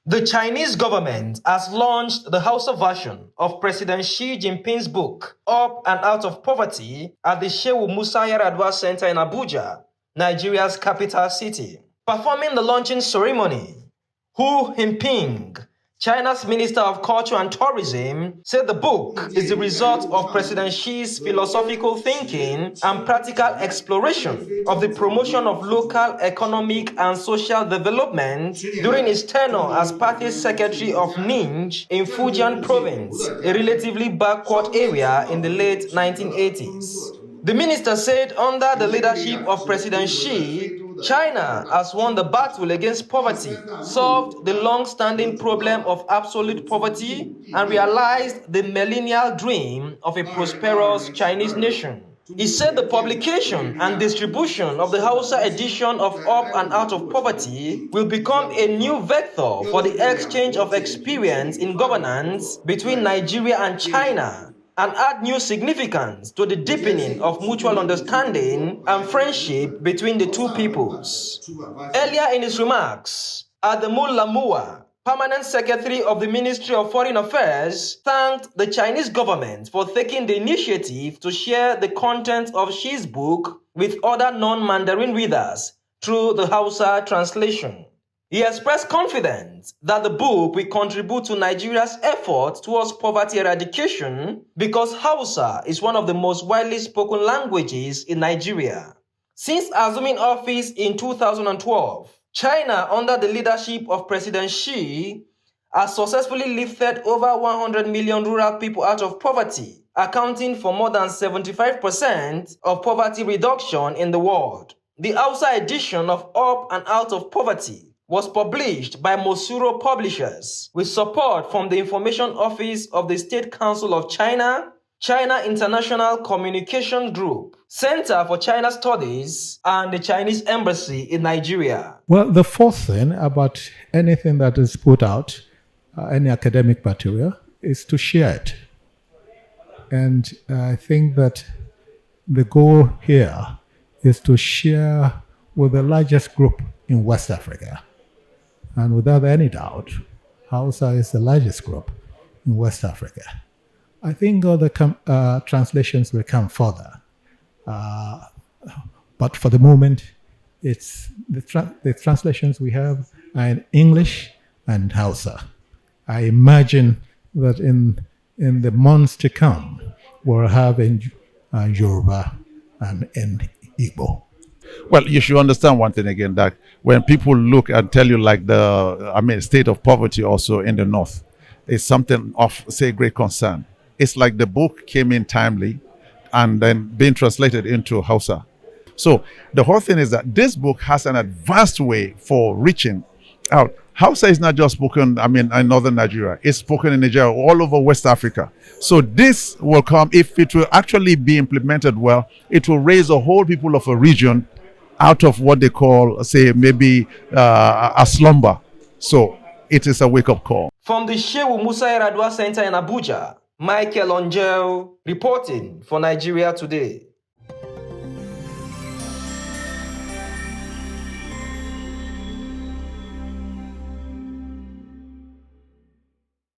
The Chinese government has launched the Hausa version of President Xi Jinping's book, Up and Out of Poverty, at the Shehu Musa Yar'Adua Center in Abuja, Nigeria's capital city. Performing the launching ceremony, Hu Jinping, China's Minister of Culture and Tourism, said the book is the result of President Xi's philosophical thinking and practical exploration of the promotion of local economic and social development during his tenure as Party Secretary of Ninj in Fujian Province, a relatively backward area in the late 1980s. The minister said under the leadership of President Xi, China has won the battle against poverty, solved the long-standing problem of absolute poverty, and realized the millennial dream of a prosperous Chinese nation. He said the publication and distribution of the Hausa edition of Up and Out of Poverty will become a new vector for the exchange of experience in governance between Nigeria and China, and add new significance to the deepening of mutual understanding and friendship between the two peoples. Earlier in his remarks, Adamu Lamua, Permanent Secretary of the Ministry of Foreign Affairs, thanked the Chinese government for taking the initiative to share the content of Xi's book with other non-Mandarin readers through the Hausa translation. He expressed confidence that the book will contribute to Nigeria's effort towards poverty eradication because Hausa is one of the most widely spoken languages in Nigeria. Since assuming office in 2012, China, under the leadership of President Xi, has successfully lifted over 100 million rural people out of poverty, accounting for more than 75% of poverty reduction in the world. The Hausa edition of Up and Out of Poverty was published by Mosuro Publishers with support from the Information Office of the State Council of China, China International Communication Group, Center for China Studies, and the Chinese Embassy in Nigeria. Well, the fourth thing about anything that is put out, any academic material, is to share it. And I think that the goal here is to share with the largest group in West Africa. And without any doubt, Hausa is the largest group in West Africa. I think other translations will come further. But for the moment, it's the translations we have are in English and Hausa. I imagine that in the months to come, we'll have in Yoruba and in Igbo. Well, you should understand one thing again, that when people look and tell you like state of poverty also in the north, is something of, say, great concern. It's like the book came in timely and then being translated into Hausa. So the whole thing is that this book has an advanced way for reaching out. Hausa is not just spoken, in northern Nigeria. It's spoken in Nigeria, all over West Africa. So this will come, if it will actually be implemented well, it will raise the whole people of a region out of what they call, say, maybe a slumber. So it is a wake-up call. From the Shehu Musa Yar'Adua Center in Abuja, Michael Onjel reporting for Nigeria Today.